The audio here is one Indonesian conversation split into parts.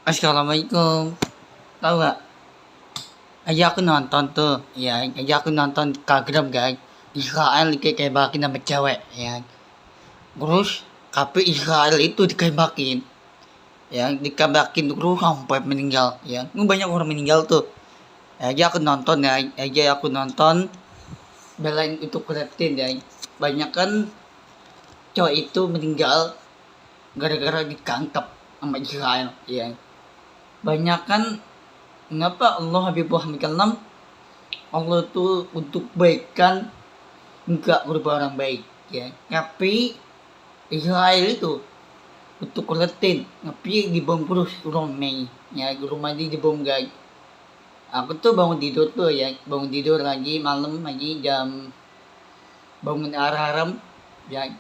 Assalamualaikum. Tahu nggak? Aja aku nonton tuh, ya. Aja aku nonton kagram guys. Israel dikebakin sama cewek, ya. Terus, tapi Israel itu dikebakin, ya. Dikebakin terus sampai meninggal, ya. Ini banyak orang meninggal tuh. Aja aku nonton ya. Aja aku nonton belain itu kreatin ya. Banyak kan cowok itu meninggal gara-gara ditangkap sama Israel, ya. Banyak kan mengapa Allah Habib Muhammad SAW Allah tuh untuk kebaikan enggak berubah orang baik, ya. Tapi Israel itu untuk kuletin tapi dibom terus rumah, ya. Rumah di dibom guys. Aku tuh bangun tidur tuh, ya. Bangun tidur lagi malam lagi jam bangun haram, ya.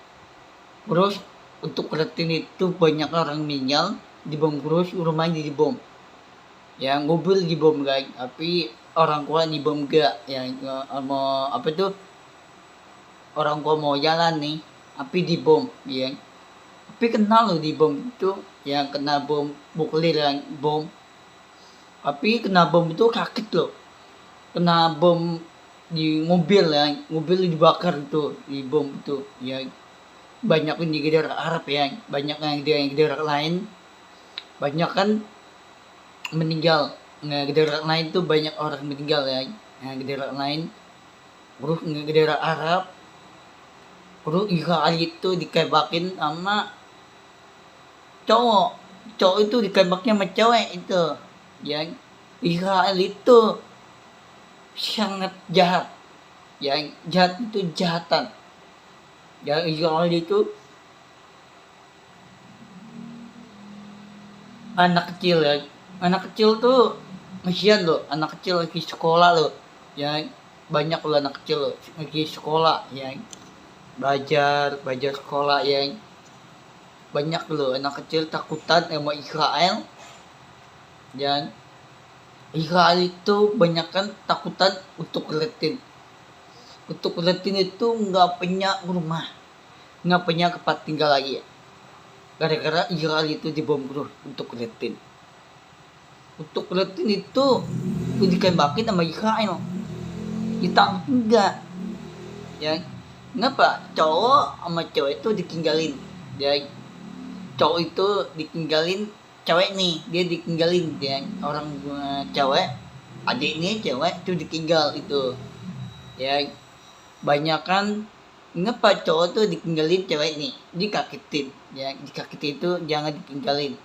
Terus untuk kuletin itu banyak orang meninggal dibom terus rumahnya dibom, ya. Mobil dibom guys, tapi orang tua dibom gak, ya. Mau apa tuh, orang tua mau jalan nih tapi dibom, ya. Tapi kenal loh dibom itu, yang kena bom nuklir, yang bom, tapi kena bom itu kaget loh, kena bom di mobil, ya. Mobil dibakar itu di bom itu, ya. Banyak yang di negara Arab, ya. Banyak yang di negara lain banyak kan meninggal. Nah, negara lain tuh banyak orang meninggal, ya. Nah, negara lain terus negara Arab terus Israel itu dikebakin sama cowok. Cowok itu ditembaknya sama cewek itu, ya. Israel itu sangat jahat, ya. Jahat itu jahatan, ya. Israel itu anak kecil, ya. Anak kecil tuh kasihan loh, anak kecil lagi sekolah loh, ya. Banyak loh anak kecil loh lagi sekolah, ya. Belajar sekolah, ya. Banyak loh anak kecil takutan sama Israel, dan Israel itu banyak kan takutan untuk kuletin itu nggak punya rumah, nggak punya tempat tinggal lagi, ya. Gara-gara Israel itu dibom terus untuk kuletin itu ditembakin sama Israel, kita enggak, ya. Kenapa cowok sama cewek itu ditinggalin, ya. Cowok itu ditinggalin cewek nih, dia ditinggalin, ya. Orang cewek, adiknya cewek itu ditinggal itu, ya. Banyak kan ngapa cowok tuh ditinggalin cewek nih, dikagetin, ya. Dikagetin itu jangan ditinggalin,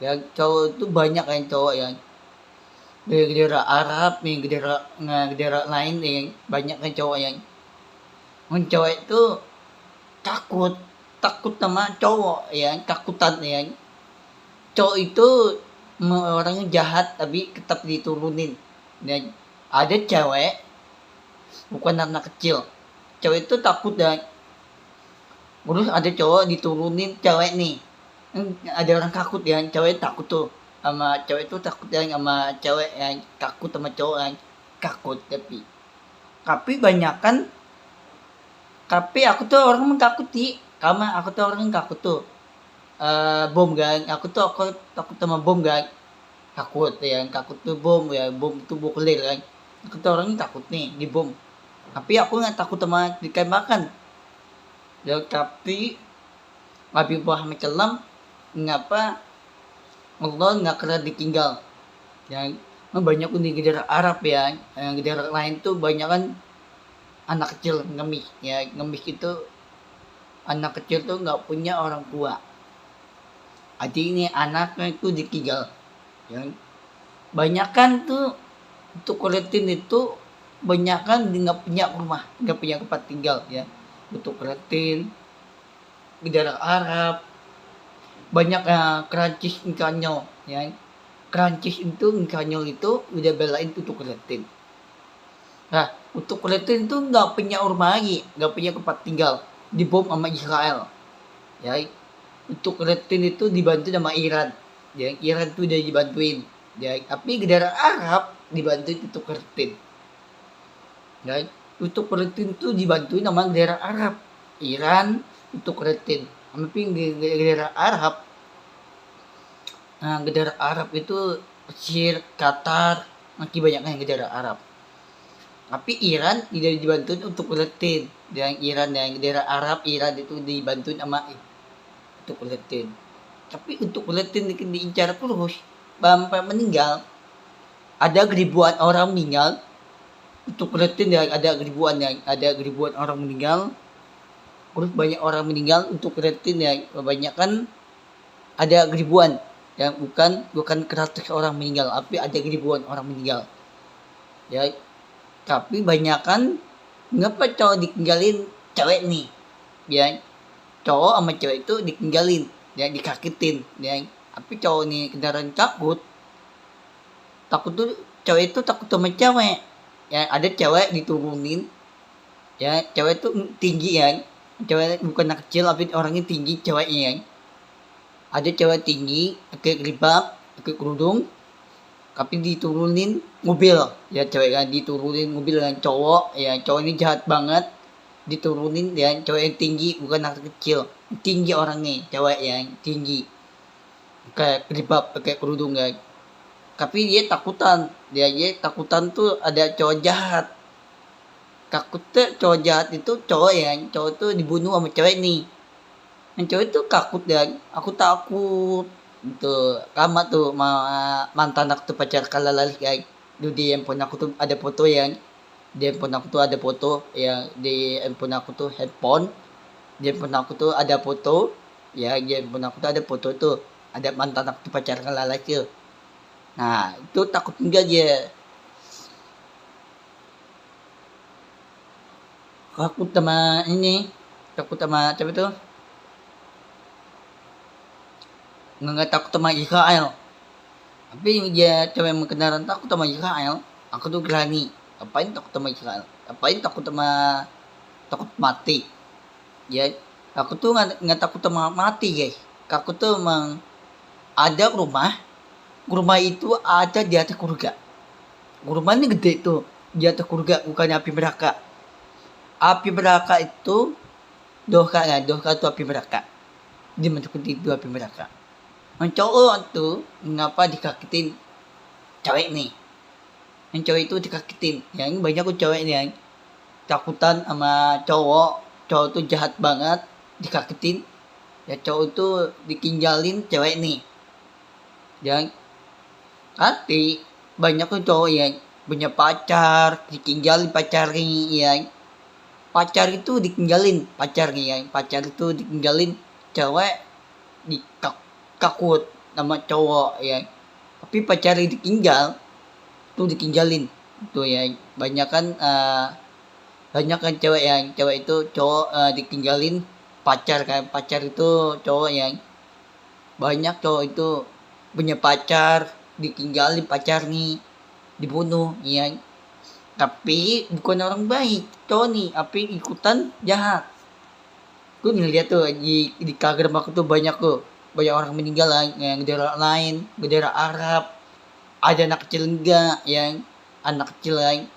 ya. Cowok itu banyak kan cowok, ya. Dari negara Arab nih, negara lain yang banyak kan cowok yang cowok itu takut sama cowok, ya. Takutan, ya. Cowok itu orangnya jahat tapi tetap diturunin, ya. Ada cewek bukan anak kecil, cewek itu takut, ya. Terus ada cowok diturunin cewek nih, ada orang takut, ya. Cewek takut tuh sama cewek itu, takut, ya, sama cewek yang takut sama cowok yang takut. Tapi banyak kan, tapi aku tuh orang mentakuti, karena aku tuh orang takut tuh bom kan. Aku takut sama bom kan, takut, ya. Takut tuh bom, ya. Bom itu nuklir kan, aku tuh orang takut nih di bom, tapi aku nggak takut sama ditembakkan, ya. Tapi Habib Muhammad SAW ngapa Allah nggak kena ditinggal, ya. Banyak di negara Arab, ya. Negara lain tuh banyak kan anak kecil ngemis, ya. Ngemis itu anak kecil tuh nggak punya orang tua, jadi ini anaknya itu ditinggal, ya. Banyak kan tuh untuk kulitin itu banyak kan nggak punya rumah, nggak punya tempat tinggal, ya. Untuk kulitin negara Arab banyak, Perancis Spanyol, ya. Perancis itu Spanyol itu udah belain untuk kulitin. Nah, untuk kulitin itu nggak punya rumah lagi, nggak punya tempat tinggal, dibom sama Israel, ya. Untuk kulitin itu dibantu sama Iran, ya. Iran itu udah dibantuin, ya. Tapi negara Arab dibantuin untuk kulitin, ya. Untuk kulitin itu dibantuin sama negara Arab, Iran untuk kulitin, tapi negara Arab Nah, negara Arab itu Mesir, Qatar, masih banyak yang negara Arab. Tapi Iran tidak dibantuin untuk Palestina. Dan Iran dan negara Arab, Iran itu dibantuin sama untuk Palestina. Tapi untuk Palestina diincar terus, sampai meninggal. Ada ribuan orang meninggal. Untuk Palestina ada ribuan orang meninggal. Terus banyak orang meninggal untuk Palestina kebanyakan ada ribuan yang bukan 100 orang meninggal, tapi ada ribuan orang meninggal. Ya, tapi banyakan ngapa cowok ditinggalin cewek nih, ya cowok sama cewek itu ditinggalin, ya dikakitin, ya. Tapi cowok nih kendaraan takut tuh cewek itu takut sama cewek, ya ada cewek diturunin, ya cewek itu tinggi ya, cewek bukan anak kecil tapi orangnya tinggi ceweknya ya. Ada cewek tinggi pakai jilbab, pakai kerudung, tapi diturunin mobil, ya cewek kan diturunin mobil dengan cowok, ya cowok ini jahat banget, diturunin ya cewek yang tinggi bukan anak kecil, tinggi orangnya, cewek yang tinggi pakai jilbab, pakai kerudung guys. Tapi dia takutan tuh ada cowok jahat. Takutnya cowok jahat itu cowok tuh dibunuh sama cewek nih. Yang cowok itu takut dan aku takut gitu. Lama tuh mantan aku tuh pacar kalalali kayak dulu di handphone aku tuh ada foto yang di handphone aku tuh ada foto yang di handphone aku tuh ada foto, ya di handphone aku tuh ada foto tuh ada mantan aku tuh pacar kalalali tuh. Nah itu takut enggak dia, takut sama siapa tuh, nggak takut sama Israel. Tapi dia coba yang kendaraan takut sama Israel, aku tuh berani. Ngapain takut sama Israel? Ngapain takut mati? Ya, aku tuh nggak takut sama mati guys. Aku tuh emang ada rumah itu ada di atas surga. Rumahnya gede tuh di atas surga, bukannya api neraka. Api neraka itu dosa itu api neraka. Dia masuk itu api neraka. Yang cowok tuh ngapa dikakitin cewek nih? Yang cewek itu dikakitin. Yang banyak tuh cewek nih yang takutan sama cowok tuh jahat banget, dikakitin. Ya cowok tuh ditinggalin cewek nih. Yang tapi banyak tuh cowok yang punya pacar, ditinggalin pacarnya ya. Pacar itu ditinggalin cewek takut sama cowok ya. Tapi pacarnya ditinggalin tuh ya. Banyak kan cewek itu cowok ditinggalin pacar itu cowok yang banyak cowok itu punya pacar ditinggalin pacar nih, dibunuh ya. Tapi bukan orang baik cowok nih, tapi ikutan jahat. Gue ngeliat tuh di Kagram aku tuh banyak orang meninggal yang negara lain, negara Arab. Ada anak kecil anak kecil yang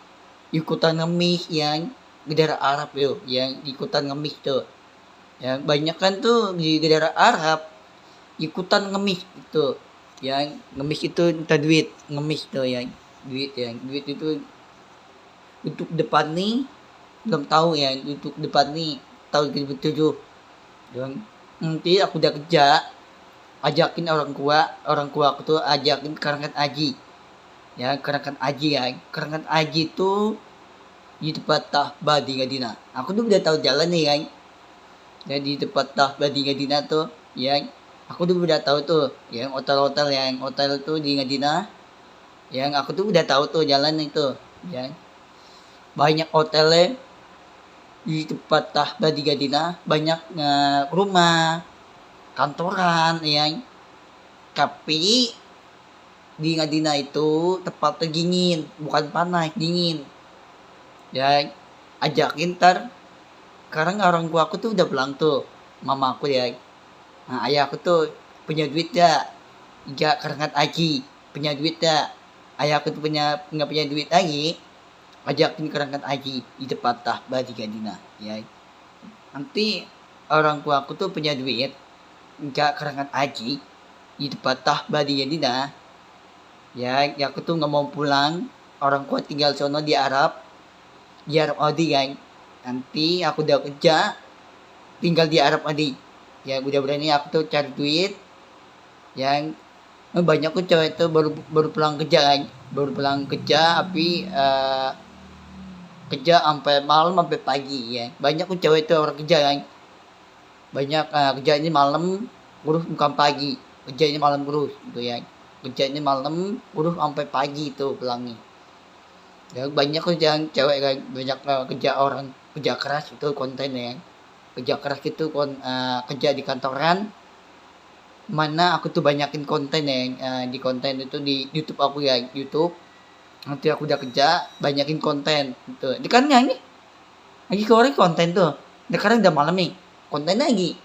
ikutan ngemis yang negara Arab yang ikutan ngemis tuh. Yang banyak kan tuh di negara Arab ikutan ngemis itu. Yang ngemis itu minta duit, ngemis tuh duit itu untuk depan nih belum tahu ya, untuk depan nih tahun 2007. Dan nanti aku udah kerja, ajakin orang tua aku tuh ajakin Karangan Aji. Ya, Karangan Aji tuh di tempat Tahba di Gadina. Aku tuh udah tahu jalan nih kan. Ya di tempat Tahba di Gadina tuh, ya aku tuh udah tahu tuh yang hotel tuh di Gadina. Yang aku tuh udah tahu tuh jalan itu, ya. Banyak hotelnya di tempat Tahba di Gadina, banyak rumah, kantoran yang tapi di Gadina itu tempatnya dingin, bukan panas, dingin. Ya ajakin sekarang orang tua aku tuh udah pulang tuh, mama aku ya. Nah, ayah aku tuh punya duit ya, Karangan Aji punya duit ya. Ayah aku tuh nggak punya duit lagi, ajakin Karangan Aji di tempat Tahba di Gadina ya. Nanti orang tua aku tuh punya duit, nggak Karangan Aji, di patah badi jadi dah. Ya aku tuh nggak mau pulang, orang kuat tinggal sono di Arab Saudi kan. Nanti aku udah kerja tinggal di Arab Saudi. Ya udah berani aku tuh cari duit yang banyak tuh cewek itu baru pulang kerja kan, baru pulang kerja tapi kerja sampai malam sampai pagi ya. Banyak tuh cewek itu orang kerja kan, banyak kerja ini malam urus bukan pagi, kerja ini malam urus gitu ya, kerja ini malam urus sampai pagi itu pulangnya. Ya banyak kerja cewek kan, banyak kerja orang kerja keras itu konten ya, kerja keras itu kerja di kantoran. Mana aku tuh banyakin konten ya, di konten itu di YouTube aku ya, YouTube. Nanti aku udah kerja banyakin konten gitu. Ini kan ini lagi keluarin konten tuh. Sekarang udah malam nih, konten lagi.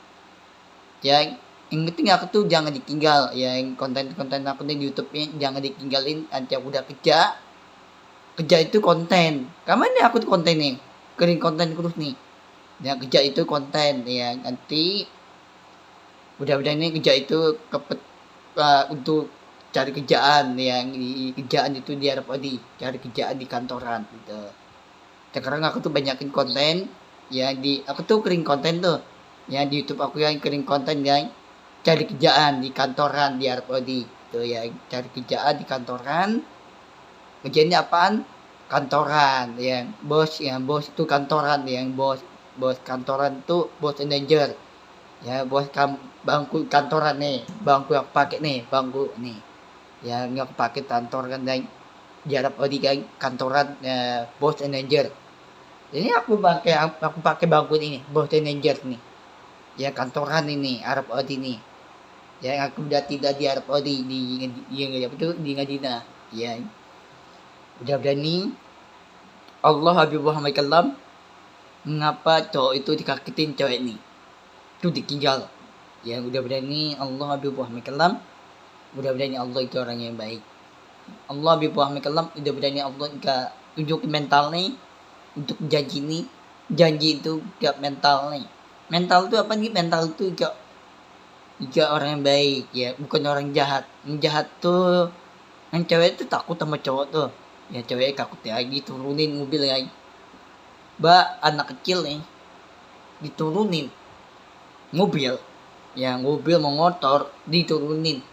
Ya yang penting aku tuh jangan ditinggal ya, yang konten-konten aku nih di YouTube-nya jangan ditinggalin. Nanti aku udah kerja itu konten. Kapan nih aku tuh konten nih, kering konten terus nih. Ya kerja itu konten ya, nanti udah ini kerja itu untuk cari kerjaan yang di kerjaan itu di Arab Saudi, cari kerjaan di kantoran gitu. Sekarang aku tuh banyakin konten ya, di aku tuh kering konten tuh ya di YouTube aku yang kering konten yang cari kerjaan di kantoran di Arab Saudi tuh ya, cari kerjaan di kantoran. Kerjanya apaan? Kantoran yang bos itu kantoran, yang bos kantoran tuh bos manager ya, bangku kantoran nih, bangku yang pakai nih, bangku nih yang pakai kantor kan, dan jarap di kantoran bos manager. Jadi aku pakai bangku ini bos manager nih ya, kantoran ini Arab Saudi nih ya. Aku udah tidak di Arab Saudi di Madinah ya. Udah berani Allah Habib Muhammad Kalam, mengapa cowok itu dikagetin cewek ini itu ditinggal ya. Udah berani Allah Habib Muhammad Kalam, udah berani Allah itu orang yang baik. Allah Habib Muhammad Kalam udah berani Allah tunjukin mental nih untuk janji nih. Janji itu gak mental nih. Mental itu apa nih? Mental itu gak orang yang baik ya, bukan orang jahat. Yang jahat tuh yang cewek itu takut sama cowok tuh ya, cewek takut ya diturunin mobil ya. Anak kecil nih diturunin mobil ya, mobil mau motor diturunin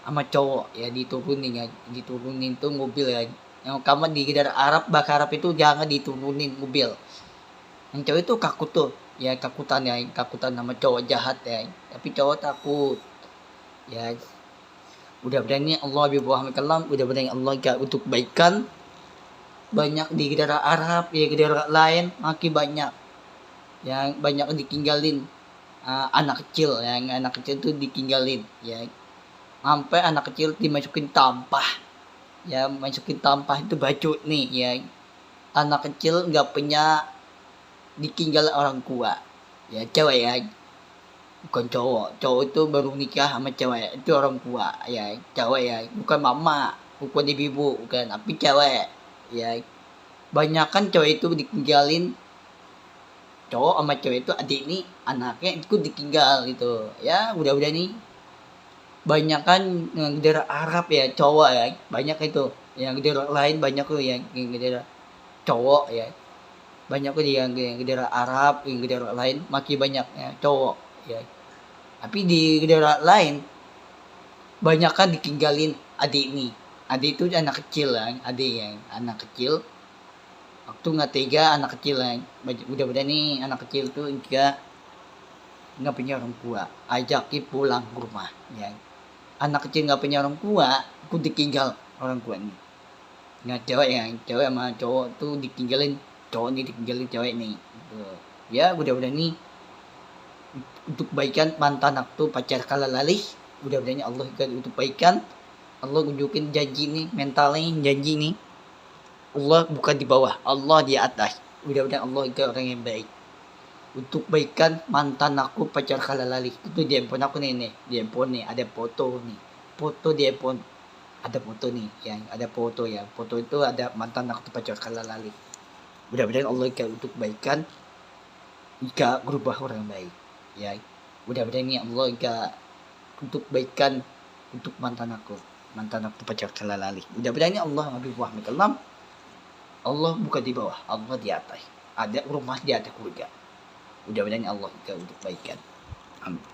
sama cowok ya, diturunin tuh mobil ya. Yang kamu di daerah Arab, bahasa Arab itu jangan diturunin mobil. Yang cowok itu takut tuh ya, takutan sama cowok jahat ya, tapi cowok takut ya. Udah berani Allah Habib Muhammad Kalam, udah berani Allah untuk kebaikan. Banyak di daerah Arab ya, di daerah lain makin banyak yang banyak ditinggalin anak kecil, yang anak kecil tuh ditinggalin ya, sampai anak kecil dimasukin tampah ya, masukin tampah itu baju nih ya. Anak kecil nggak punya ditinggal orang tua ya, cewek ya, bukan cowok itu baru nikah sama cewek itu orang tua ya, cewek ya, bukan mama, bukan ibu, bukan, tapi cewek ya. Banyak kan cewek itu ditinggalin cowok sama cewek itu, adik nih anaknya itu ditinggal gitu ya. Udah nih banyak kan yang daerah Arab ya cowok ya, banyak itu. Yang daerah lain banyak tuh yang daerah cowok ya, banyak tuh yang daerah Arab, yang daerah lain makin banyak ya cowok ya. Tapi di daerah lain banyak kan ditinggalin adik nih. Adik itu anak kecil kan, adik yang anak kecil waktu nggak tega, anak kecil kan. Udah nih anak kecil tuh nggak punya orang tua, ajakin pulang ke rumah ya. Anak kecil nggak punya orang tua, aku ditinggal orang tuanya. Nah cewek sama cowok tuh ditinggalin, cowok nih ditinggalin cewek nih gitu. Ya udah nih untuk baikan mantan aku pacar kala lalih. Udah nih Allah untuk baikan, Allah tunjukin janji nih, mentalnya janji nih. Allah bukan di bawah, Allah di atas. Udah Allah itu orang yang baik. Untuk baikan mantan aku pacar kala lalih. Itu di handphone aku nih, di handphone nih ada foto nih. Foto di handphone ada foto nih, yang ada foto ya. Foto itu ada mantan aku pacar kala lalih. Udah Allah untuk baikan jika berubah orang baik ya. Udah nih Allah untuk baikan untuk mantan aku pacar kelalali. Mudah-mudahan Allah ngambil rahmat kalam. Allah bukan di bawah, Allah di atas. Ada rumah di atas surga. Mudah-mudahan Allah untuk kebaikan. Amin.